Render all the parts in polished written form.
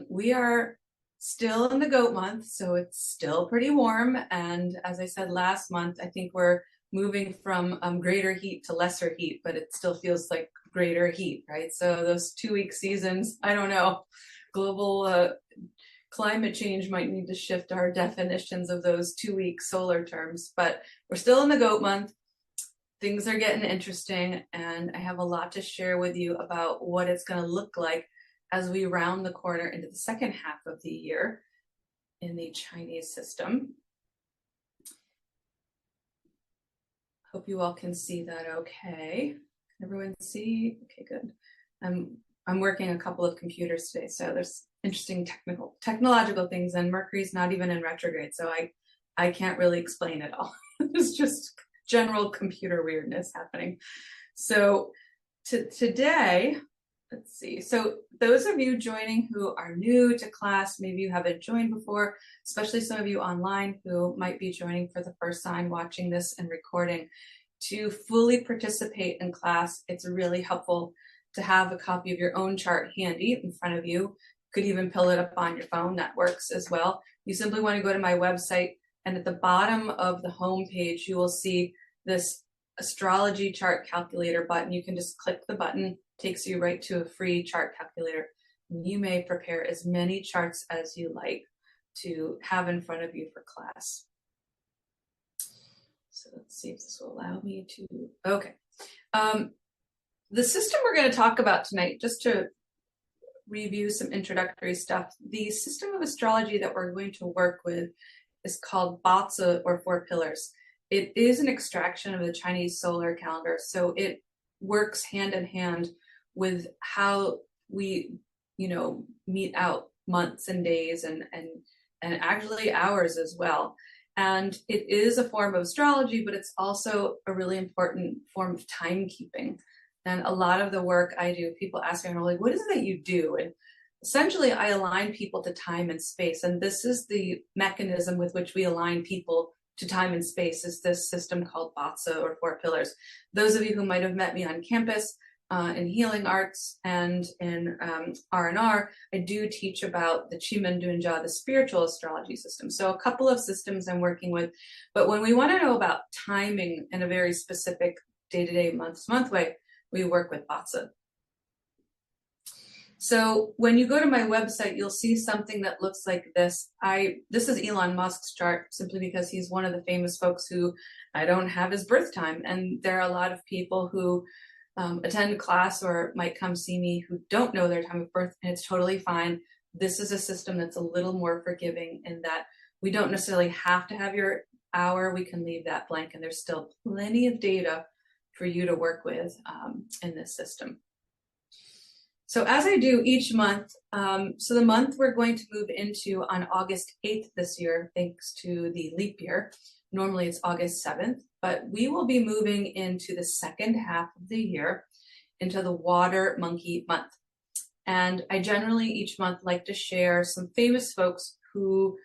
We are still in the goat month, so it's still pretty warm. And as I said last month, I think we're moving from greater heat to lesser heat, but it still feels like greater heat, right? So those 2-week seasons, I don't know, global climate change might need to shift our definitions of those 2-week solar terms, but we're still in the goat month. Things are getting interesting, and I have a lot to share with you about what it's going to look like as we round the corner into the second half of the year in the Chinese system. Hope you all can see that okay. Can everyone see? Okay, good. I'm working a couple of computers today, so there's interesting technological things, and Mercury's not even in retrograde, so I can't really explain it all. It's just general computer weirdness happening. So today, let's see. So those of you joining who are new to class, maybe you haven't joined before, especially some of you online who might be joining for the first time, watching this and recording, to fully participate in class, it's really helpful to have a copy of your own chart handy in front of you. You could even pull it up on your phone, that works as well. You simply want to go to my website, and at the bottom of the home page, you will see this astrology chart calculator button. You can just click the button, takes you right to a free chart calculator. You may prepare as many charts as you like to have in front of you for class. So let's see if this will allow me to, okay. The system we're going to talk about tonight, just to review some introductory stuff, the system of astrology that we're going to work with is called Batsa, or 4 pillars. It is an extraction of the Chinese solar calendar, so it works hand in hand with how we, meet out months and days and actually hours as well. And it is a form of astrology, but it's also a really important form of timekeeping. And a lot of the work I do, people ask me, like, what is it that you do? And essentially, I align people to time and space. And this is the mechanism with which we align people to time and space, is this system called Batsa, or 4 pillars. Those of you who might have met me on campus in healing arts and in R&R, I do teach about the Qi Men Dunjia, the spiritual astrology system. So a couple of systems I'm working with. But when we want to know about timing in a very specific day-to-day, month-to-month way, we work with Batsa. So when you go to my website, you'll see something that looks like this. This is Elon Musk's chart, simply because he's one of the famous folks who I don't have his birth time. And there are a lot of people who attend class or might come see me who don't know their time of birth, and it's totally fine. This is a system that's a little more forgiving in that we don't necessarily have to have your hour. We can leave that blank, and there's still plenty of data for you to work with in this system. So as I do each month, so the month we're going to move into on August 8th this year, thanks to the leap year. Normally it's August 7th, but we will be moving into the second half of the year, into the water monkey month. And I generally each month like to share some famous folks who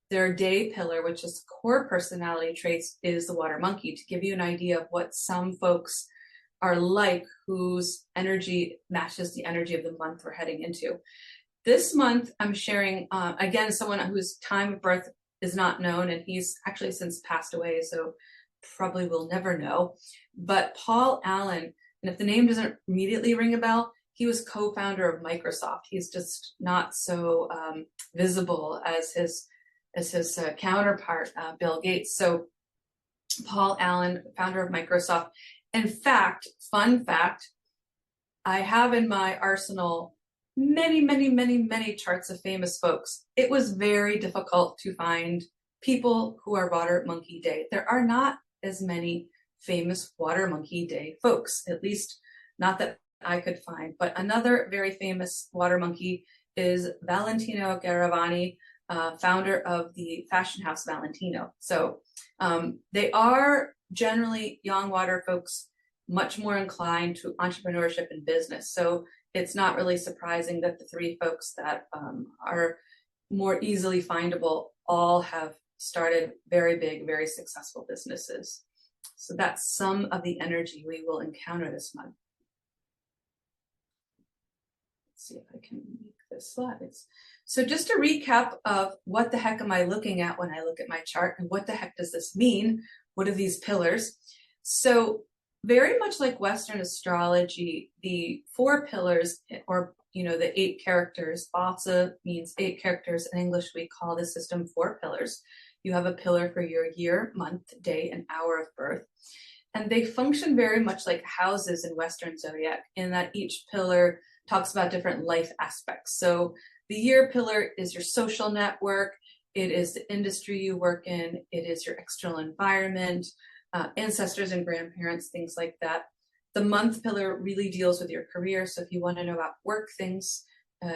their day pillar, which is core personality traits, is the water monkey, to give you an idea of what some folks are like whose energy matches the energy of the month we're heading into. This month, I'm sharing, again, someone whose time of birth is not known, and he's actually since passed away, so probably will never know. But Paul Allen, and if the name doesn't immediately ring a bell, he was co-founder of Microsoft. He's just not so visible as his counterpart, Bill Gates. So Paul Allen, founder of Microsoft. In fact, fun fact, I have in my arsenal many, many, many, many charts of famous folks. It was very difficult to find people who are Water Monkey Day. There are not as many famous Water Monkey Day folks, at least not that I could find. But another very famous Water Monkey is Valentino Garavani, founder of the fashion house Valentino. So they are generally young water folks, much more inclined to entrepreneurship and business. So it's not really surprising that the 3 folks that are more easily findable all have started very big, very successful businesses. So that's some of the energy we will encounter this month. Let's see if I can make the slides. So just a recap of what the heck am I looking at when I look at my chart, and what the heck does this mean? What are these pillars? So very much like Western astrology, the 4 pillars, or the 8 characters, Vata means 8 characters. In English, we call the system 4 pillars. You have a pillar for your year, month, day, and hour of birth. And they function very much like houses in Western zodiac, in that each pillar talks about different life aspects. So the year pillar is your social network. It is the industry you work in. It is your external environment, ancestors and grandparents, things like that. The month pillar really deals with your career. So if you want to know about work things,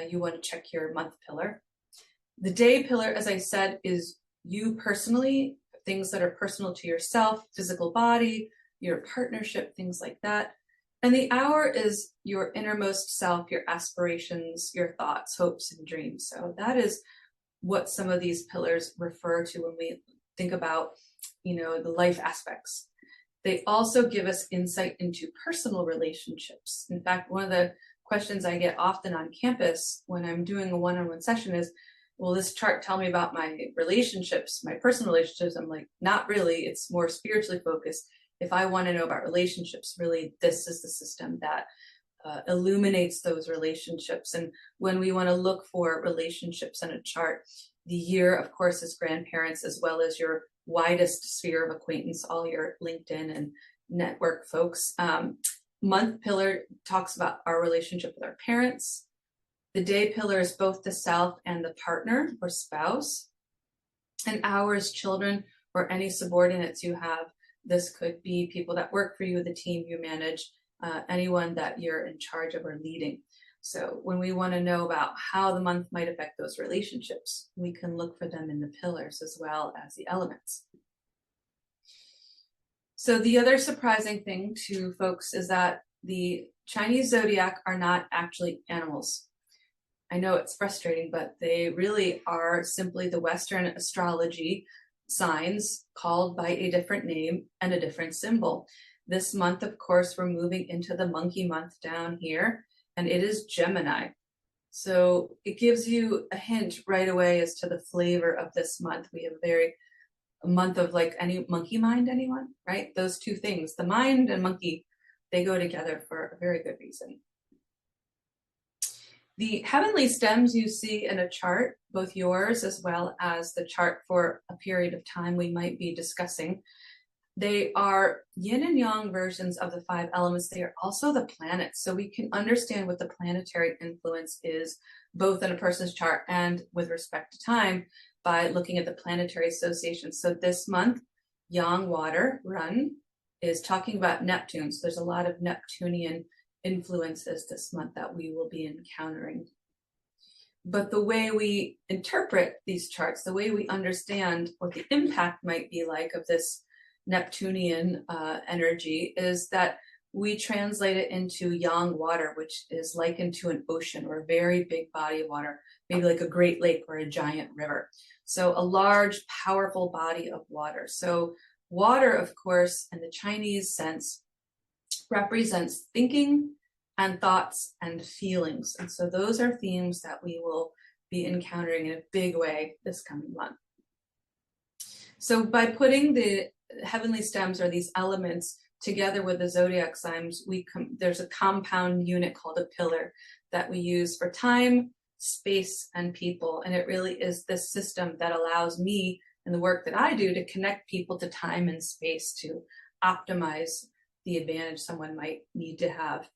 you want to check your month pillar. The day pillar, as I said, is you personally, things that are personal to yourself, physical body, your partnership, things like that. And the hour is your innermost self, your aspirations, your thoughts, hopes, and dreams. So that is what some of these pillars refer to when we think about, the life aspects. They also give us insight into personal relationships. In fact, one of the questions I get often on campus when I'm doing a one-on-one session is, will this chart tell me about my relationships, my personal relationships? I'm like, not really. It's more spiritually focused. If I want to know about relationships, really, this is the system that illuminates those relationships. And when we want to look for relationships in a chart, the year, of course, is grandparents, as well as your widest sphere of acquaintance, all your LinkedIn and network folks. Month pillar talks about our relationship with our parents. The day pillar is both the self and the partner or spouse. And hour is children or any subordinates you have. This could be people that work for you, the team you manage, anyone that you're in charge of or leading. So when we want to know about how the month might affect those relationships, we can look for them in the pillars as well as the elements. So the other surprising thing to folks is that the Chinese zodiac are not actually animals. I know it's frustrating, but they really are simply the Western astrology signs called by a different name and a different symbol. This month, of course, we're moving into the monkey month down here, and it is Gemini. So it gives you a hint right away as to the flavor of this month. We have a month of like any monkey mind, anyone, right? Those two things, the mind and monkey, they go together for a very good reason. The heavenly stems you see in a chart, both yours as well as the chart for a period of time we might be discussing, they are yin and yang versions of the 5 elements. They are also the planets. So we can understand what the planetary influence is, both in a person's chart and with respect to time, by looking at the planetary associations. So this month, Yang Water Run is talking about Neptune. So there's a lot of Neptunian influences this month that we will be encountering. But the way we interpret these charts, the way we understand what the impact might be like of this Neptunian energy, is that we translate it into Yang water, which is likened to an ocean or a very big body of water, maybe like a Great Lake or a giant river. So a large, powerful body of water. So water, of course, in the Chinese sense, represents thinking and thoughts and feelings. And so those are themes that we will be encountering in a big way this coming month. So by putting the heavenly stems, or these elements, together with the zodiac signs, there's a compound unit called a pillar that we use for time, space, and people. And it really is this system that allows me and the work that I do to connect people to time and space to optimize the advantage someone might need to have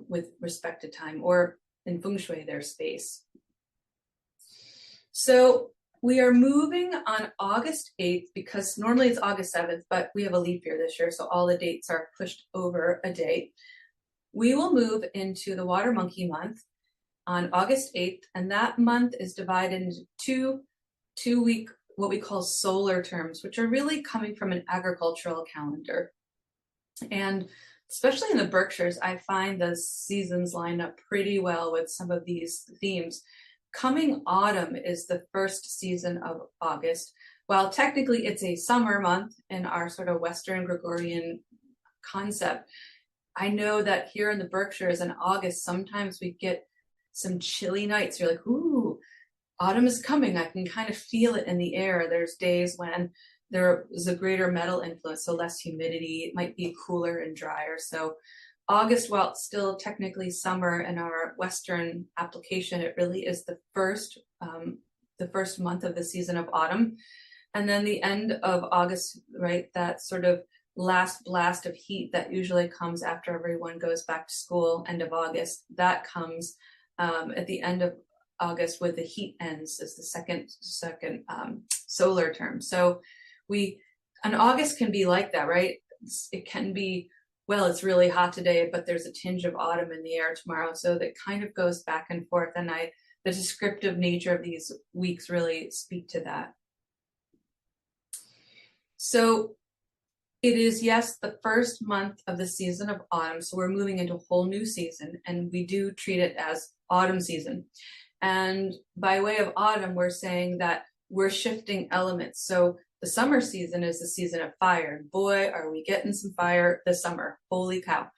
with respect to time, or in feng shui, their space. So we are moving on August 8th, because normally it's August 7th, but we have a leap year this year, so all the dates are pushed over a date. We will move into the water monkey month on August 8th, and that month is divided into two-week, what we call solar terms, which are really coming from an agricultural calendar. And especially in the Berkshires, I find the seasons line up pretty well with some of these themes. Coming autumn is the first season of August. While technically it's a summer month in our sort of Western Gregorian concept, I know that here in the Berkshires in August, sometimes we get some chilly nights. You're like, ooh, autumn is coming. I can kind of feel it in the air. There's days when there is a greater metal influence, so less humidity. It might be cooler and drier. So August, while it's still technically summer in our Western application, it really is the first month of the season of autumn. And then the end of August, right, that sort of last blast of heat that usually comes after everyone goes back to school, end of August, that comes at the end of August with the heat ends is the second solar term. So and August can be like that, right? It can be, well, it's really hot today, but there's a tinge of autumn in the air tomorrow. So that kind of goes back and forth. And the descriptive nature of these weeks really speak to that. So it is, yes, the first month of the season of autumn. So we're moving into a whole new season, and we do treat it as autumn season. And by way of autumn, we're saying that we're shifting elements. So the summer season is the season of fire. Boy, are we getting some fire this summer. Holy cow.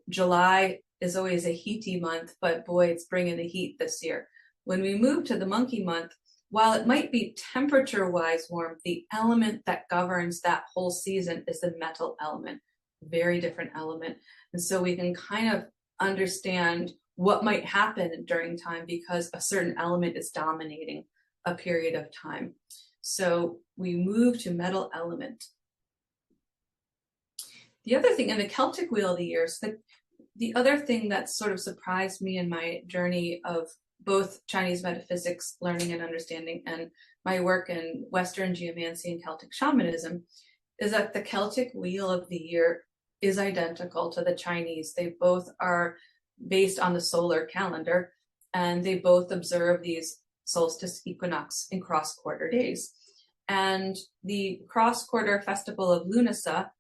July is always a heaty month, but boy, it's bringing the heat this year. When we move to the monkey month, while it might be temperature-wise warm, the element that governs that whole season is the metal element, very different element. And so we can kind of understand what might happen during time because a certain element is dominating a period of time. So we move to metal element. The other thing in the Celtic Wheel of the Year, so the other thing that sort of surprised me in my journey of both Chinese metaphysics, learning and understanding, and my work in Western geomancy and Celtic shamanism, is that the Celtic Wheel of the Year is identical to the Chinese. They both are based on the solar calendar, and they both observe these solstice equinox in cross-quarter days. And the cross-quarter festival of Lunasa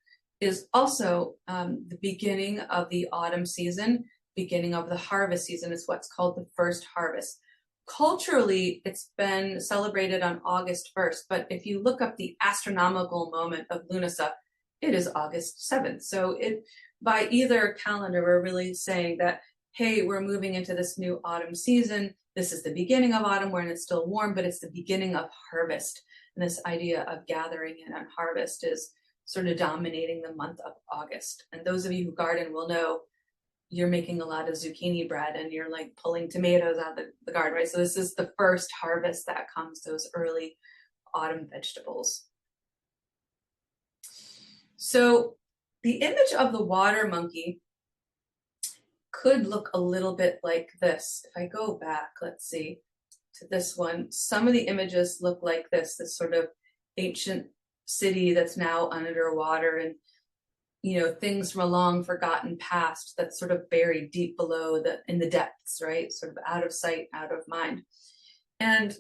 is also the beginning of the autumn season, beginning of the harvest season. It's what's called the first harvest. Culturally, it's been celebrated on August 1st, but if you look up the astronomical moment of Lunasa, it is August 7th. So by either calendar, we're really saying that, hey, we're moving into this new autumn season. This is the beginning of autumn when it's still warm, but it's the beginning of harvest. And this idea of gathering in on harvest is sort of dominating the month of August. And those of you who garden will know you're making a lot of zucchini bread and you're like pulling tomatoes out of the garden, right? So this is the first harvest that comes, those early autumn vegetables. So the image of the water monkey could look a little bit like this. If I go back, let's see, to this one, some of the images look like this sort of ancient city that's now underwater, and things from a long forgotten past that's sort of buried deep below in the depths, right? Sort of out of sight, out of mind. And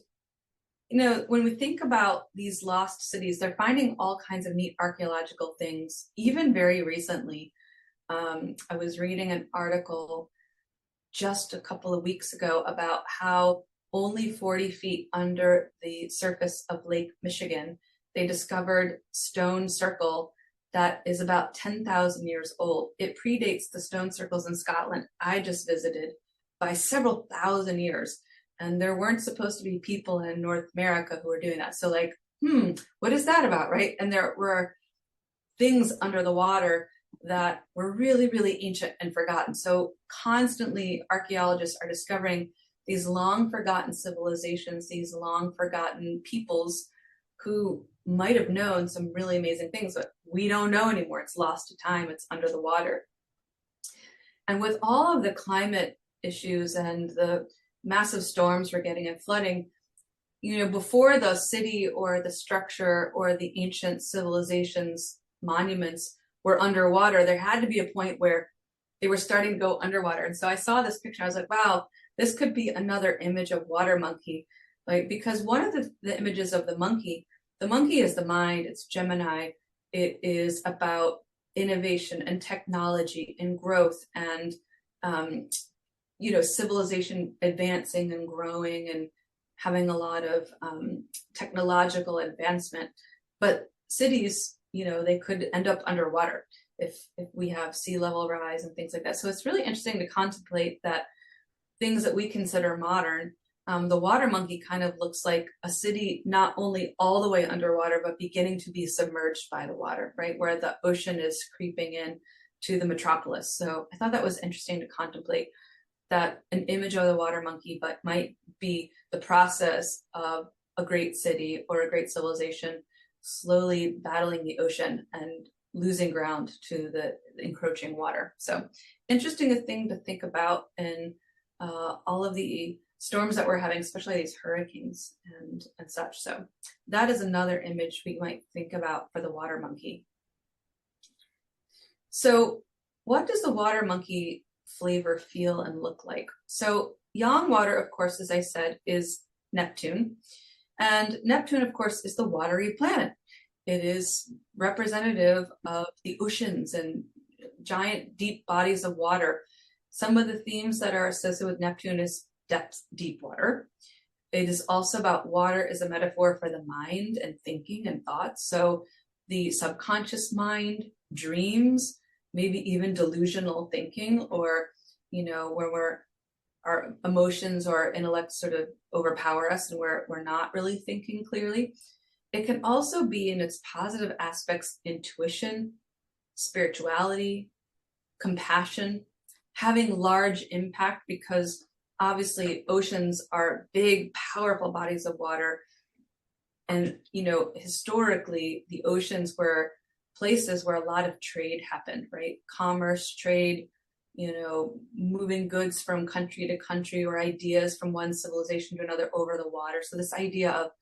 when we think about these lost cities, they're finding all kinds of neat archaeological things, even very recently. I was reading an article just a couple of weeks ago about how only 40 feet under the surface of Lake Michigan, they discovered stone circle that is about 10,000 years old. It predates the stone circles in Scotland I just visited by several thousand years. And there weren't supposed to be people in North America who were doing that. So what is that about, right? And there were things under the water that were really, really ancient and forgotten. So constantly archaeologists are discovering these long forgotten civilizations, these long forgotten peoples who might have known some really amazing things, but we don't know anymore. It's lost to time. It's under the water. And with all of the climate issues and the massive storms we're getting and flooding, before the city or the structure or the ancient civilizations monuments were underwater, there had to be a point where they were starting to go underwater. And so I saw this picture. I was like, wow, this could be another image of water monkey. Because one of the images of the monkey is the mind, it's Gemini. It is about innovation and technology and growth and, civilization advancing and growing and having a lot of technological advancement. But cities, they could end up underwater. if we have sea level rise and things like that. So it's really interesting to contemplate that things that we consider modern. The water monkey kind of looks like a city not only all the way underwater, but beginning to be submerged by the water, right? Where the ocean is creeping in to the metropolis. So I thought that was interesting to contemplate, that an image of the water monkey, but might be the process of a great city or a great civilization slowly battling the ocean and losing ground to the encroaching water. So interesting thing to think about in all of the storms that we're having, especially these hurricanes and such. So that is another image we might think about for the water monkey. So what does the water monkey flavor feel and look like? So yang water, of course, as I said, is Neptune. And Neptune, of course, is the watery planet. It is representative of the oceans and giant deep bodies of water. Some of the themes that are associated with Neptune is depth, deep water. It is also about water as a metaphor for the mind and thinking and thoughts. So the subconscious mind, dreams, maybe even delusional thinking, or, where our emotions or intellect sort of overpower us and we're not really thinking clearly. It can also be, in its positive aspects, intuition, spirituality, compassion, having large impact, because obviously oceans are big, powerful bodies of water. And, historically, the oceans were places where a lot of trade happened, right? Commerce, trade, moving goods from country to country, or ideas from one civilization to another over the water. So this idea of,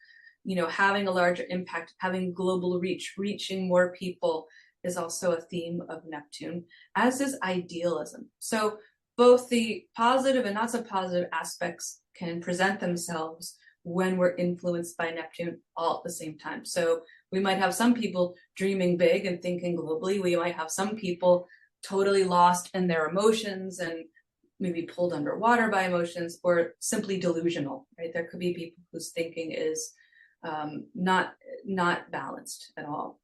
having a larger impact, having global reach, reaching more people, is also a theme of Neptune, as is idealism. So both the positive and not so positive aspects can present themselves when we're influenced by Neptune all at the same time. So we might have some people dreaming big and thinking globally. We might have some people totally lost in their emotions and maybe pulled underwater by emotions, or simply delusional, right? There could be people whose thinking is not balanced at all.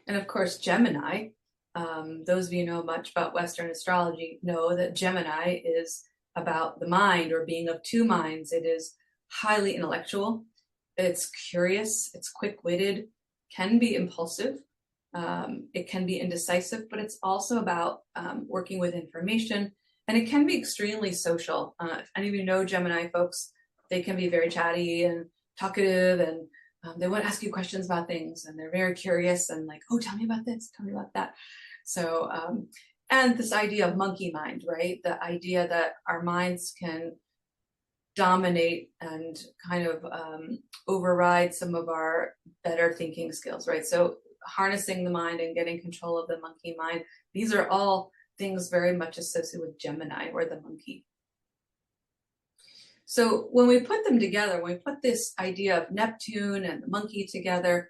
And of course, Gemini, those of you who know much about Western astrology know that Gemini is about the mind, or being of two minds. It is highly intellectual. It's curious. It's quick-witted, can be impulsive. It can be indecisive, but it's also about working with information, and it can be extremely social. If any of you know Gemini folks, they can be very chatty and talkative, and they want to ask you questions about things, and they're very curious and like, oh, tell me about this, tell me about that. So, and this idea of monkey mind, right? The idea that our minds can dominate and kind of override some of our better thinking skills, right? So harnessing the mind and getting control of the monkey mind, these are all things very much associated with Gemini, or the monkey. So when we put them together, when we put this idea of Neptune and the monkey together,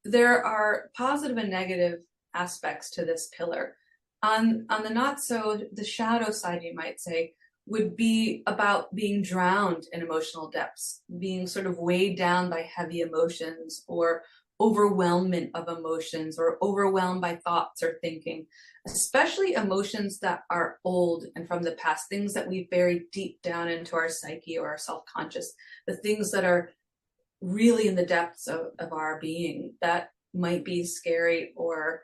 there are positive and negative aspects to this pillar. On the not so, the shadow side, you might say, would be about being drowned in emotional depths, being sort of weighed down by heavy emotions, or overwhelmment of emotions, or overwhelmed by thoughts or thinking, especially emotions that are old and from the past, things that we bury deep down into our psyche or our self-conscious, the things that are really in the depths of our being that might be scary or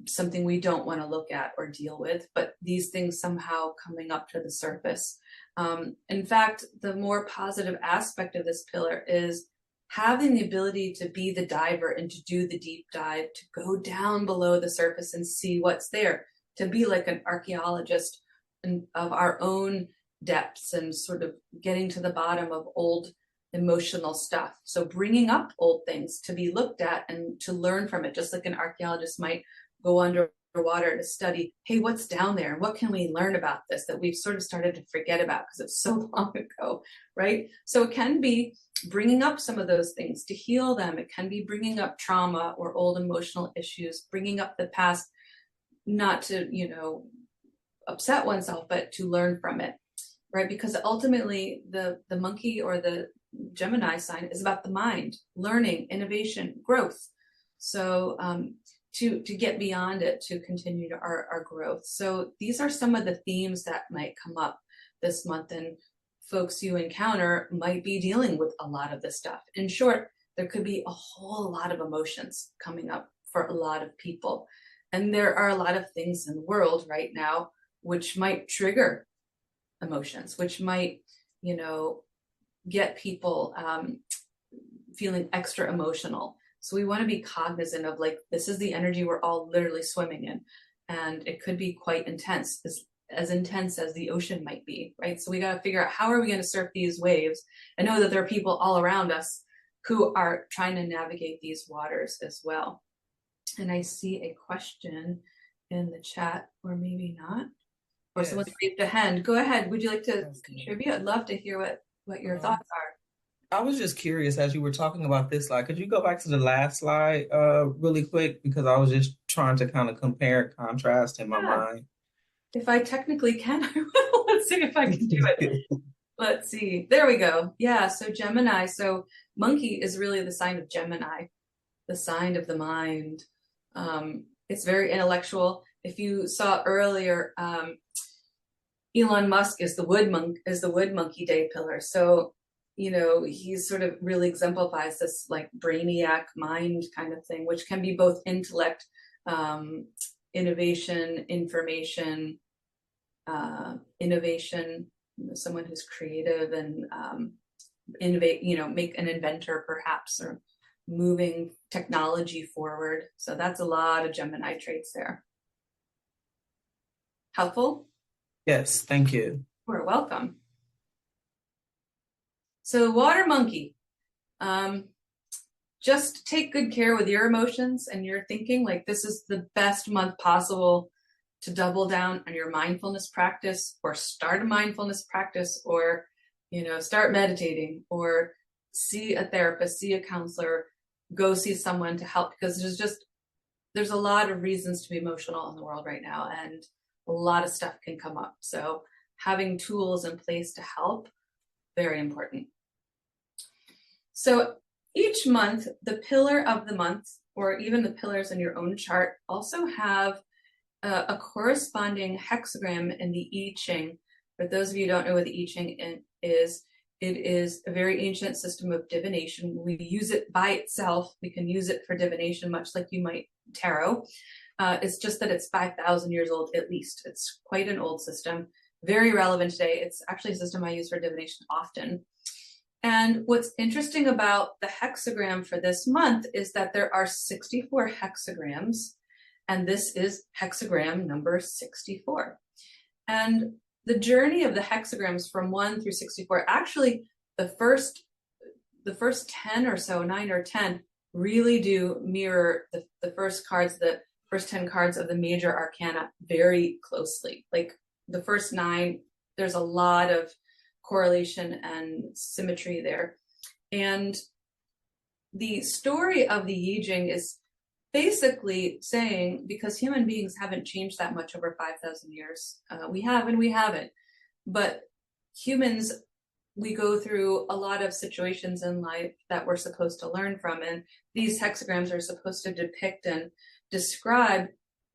something we don't want to look at or deal with, but these things somehow coming up to the surface. In fact, the more positive aspect of this pillar is having the ability to be the diver and to do the deep dive, to go down below the surface and see what's there, to be like an archaeologist of our own depths and sort of getting to the bottom of old emotional stuff. So bringing up old things to be looked at and to learn from it, just like an archaeologist might go underwater to study, hey, what's down there? And what can we learn about this that we've sort of started to forget about because it's so long ago, right? So it can be bringing up some of those things to heal them. It can be bringing up trauma or old emotional issues, bringing up the past, not to, upset oneself, but to learn from it, right? Because ultimately the monkey or the Gemini sign is about the mind, learning, innovation, growth. So to get beyond it, to continue to our growth. So these are some of the themes that might come up this month, and folks you encounter might be dealing with a lot of this stuff. In short, there could be a whole lot of emotions coming up for a lot of people. And there are a lot of things in the world right now which might trigger emotions, which might, get people feeling extra emotional. So we want to be cognizant of, like, this is the energy we're all literally swimming in. And it could be quite intense, as intense as the ocean might be, right? So we got to figure out, how are we going to surf these waves and know that there are people all around us who are trying to navigate these waters as well. And I see a question in the chat, or maybe not. Or yes. Someone raised a hand. Go ahead. Would you like to contribute? I'd love to hear what your thoughts are. I was just curious, as you were talking about this slide, could you go back to the last slide really quick? Because I was just trying to kind of compare and contrast in my mind. If I technically can, I will. Let's see if I can do it. Let's see. There we go. Yeah, so Gemini. So monkey is really the sign of Gemini, the sign of the mind. It's very intellectual. If you saw earlier, Elon Musk is the wood monkey day pillar. So, he sort of really exemplifies this like brainiac mind kind of thing, which can be both intellect, innovation, information, innovation, someone who's creative and innovate, make an inventor perhaps, or moving technology forward. So that's a lot of Gemini traits there. Helpful? Yes, thank you. You're welcome. So water monkey, just take good care with your emotions and your thinking. Like, this is the best month possible to double down on your mindfulness practice, or start a mindfulness practice, or, start meditating, or see a therapist, see a counselor, go see someone to help, because there's a lot of reasons to be emotional in the world right now, and a lot of stuff can come up. So having tools in place to help, very important. So each month, the pillar of the month, or even the pillars in your own chart, also have a corresponding hexagram in the I Ching. For those of you who don't know what the I Ching is, it is a very ancient system of divination. We use it by itself. We can use it for divination, much like you might tarot. It's just that it's 5,000 years old at least. It's quite an old system, very relevant today. It's actually a system I use for divination often. And what's interesting about the hexagram for this month is that there are 64 hexagrams, and this is hexagram number 64. And the journey of the hexagrams from 1 through 64, actually the first 10 or so, 9 or 10, really do mirror the first 10 cards of the major arcana very closely. Like the first 9, there's a lot of correlation and symmetry there. And the story of the Yi Jing is basically saying, because human beings haven't changed that much over 5,000 years. We have and we haven't. But humans, we go through a lot of situations in life that we're supposed to learn from. And these hexagrams are supposed to depict and describe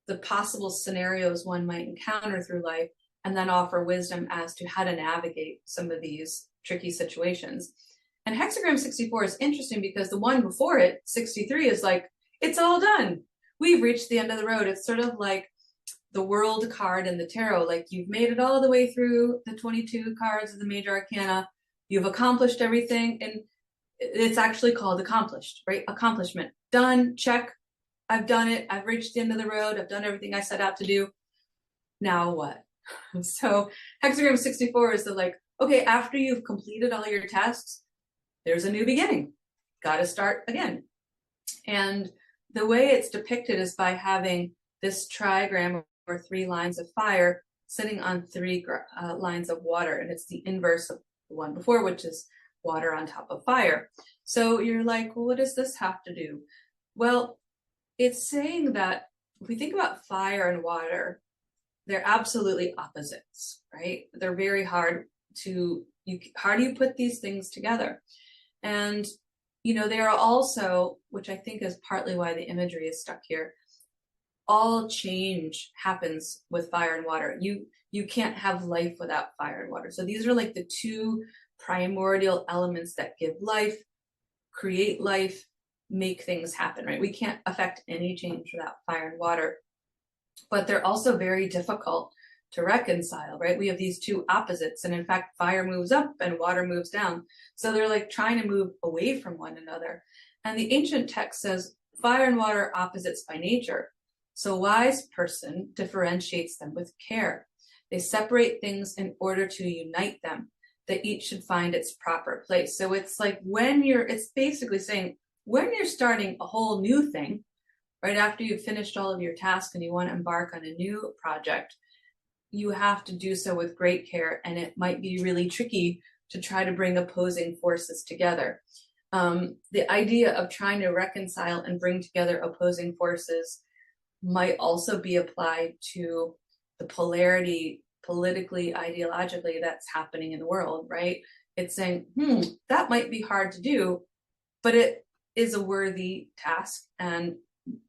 the possible scenarios one might encounter through life, and then offer wisdom as to how to navigate some of these tricky situations. And hexagram 64 is interesting because the one before it, 63, is like, it's all done. We've reached the end of the road. It's sort of like the world card in the tarot. Like, you've made it all the way through the 22 cards of the major arcana. You've accomplished everything. And it's actually called accomplished, right? Accomplishment. Done. Check. I've done it. I've reached the end of the road. I've done everything I set out to do. Now what? So hexagram 64 is the like, okay, after you've completed all your tasks, there's a new beginning. Got to start again. And the way it's depicted is by having this trigram, or 3 lines of fire, sitting on 3 lines of water. And it's the inverse of the one before, which is water on top of fire. So you're like, well, what does this have to do? Well, it's saying that if we think about fire and water, they're absolutely opposites, right? They're very hard to, how do you put these things together? And, they are also, which I think is partly why the imagery is stuck here, all change happens with fire and water. You can't have life without fire and water. So these are like the two primordial elements that give life, create life, make things happen, right? We can't affect any change without fire and water, but they're also very difficult to reconcile, right? We have these two opposites, and in fact, fire moves up and water moves down. So they're like trying to move away from one another. And the ancient text says fire and water are opposites by nature. So a wise person differentiates them with care. They separate things in order to unite them, that each should find its proper place. So it's like it's basically saying when you're starting a whole new thing, right after you've finished all of your tasks and you want to embark on a new project, you have to do so with great care. And it might be really tricky to try to bring opposing forces together. The idea of trying to reconcile and bring together opposing forces might also be applied to the polarity politically, ideologically that's happening in the world, right? It's saying, that might be hard to do, but it is a worthy task and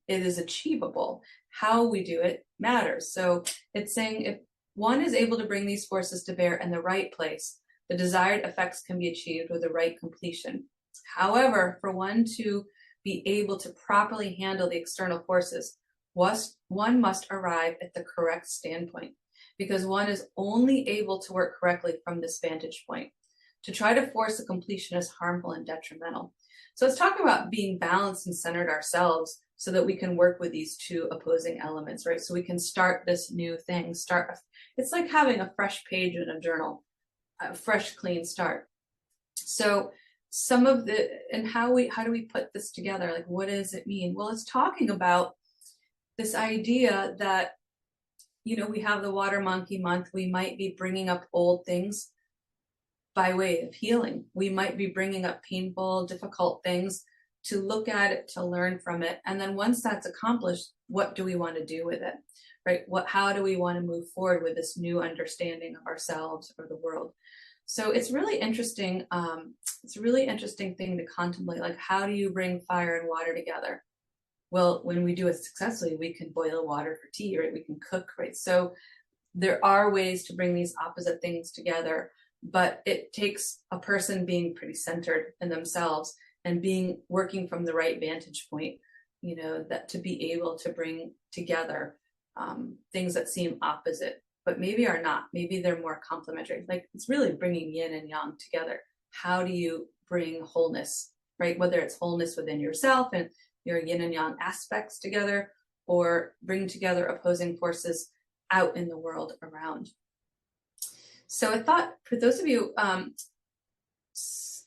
it is achievable. How we do it matters. So it's saying if one is able to bring these forces to bear in the right place, the desired effects can be achieved with the right completion. However, for one to be able to properly handle the external forces, one must arrive at the correct standpoint, because one is only able to work correctly from this vantage point. To try to force a completion is harmful and detrimental. So it's talking about being balanced and centered ourselves so that we can work with these two opposing elements, right? So we can start this new thing, it's like having a fresh page in a journal, a fresh, clean start. So how do we put this together? Like, what does it mean? Well, it's talking about this idea that, we have the water monkey month. We might be bringing up old things by way of healing. We might be bringing up painful, difficult things to look at it, to learn from it. And then once that's accomplished, what do we want to do with it, right? How do we want to move forward with this new understanding of ourselves or the world? So it's really interesting. It's a really interesting thing to contemplate. Like, how do you bring fire and water together? Well, when we do it successfully, we can boil water for tea, right? We can cook, right? So there are ways to bring these opposite things together, but it takes a person being pretty centered in themselves and working from the right vantage point, that to be able to bring together things that seem opposite, but maybe are not. Maybe they're more complementary. Like, it's really bringing yin and yang together. How do you bring wholeness, right? Whether it's wholeness within yourself and your yin and yang aspects together, or bring together opposing forces out in the world around. So I thought, for those of you,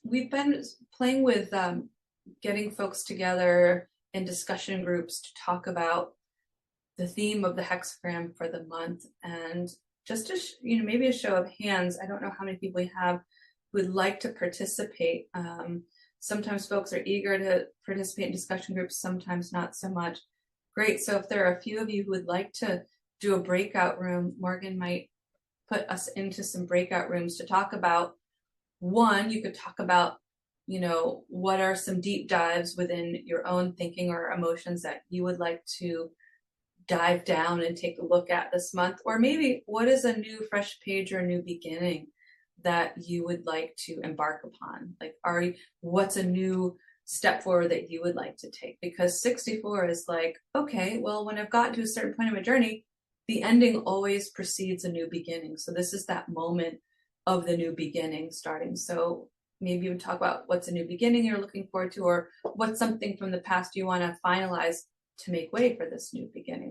we've been playing with getting folks together in discussion groups to talk about the theme of the hexagram for the month. And just to, maybe a show of hands, I don't know how many people we have who would like to participate. Sometimes folks are eager to participate in discussion groups, sometimes not so much. Great. So if there are a few of you who would like to do a breakout room, Morgan might put us into some breakout rooms to talk about. One, you could talk about, what are some deep dives within your own thinking or emotions that you would like to dive down and take a look at this month? Or maybe what is a new fresh page or a new beginning that you would like to embark upon? Like, what's a new step forward that you would like to take? Because 64 is like, okay, well, when I've gotten to a certain point of my journey, the ending always precedes a new beginning. So this is that moment of the new beginning starting. So maybe you would talk about what's a new beginning you're looking forward to, or what's something from the past you want to finalize to make way for this new beginning.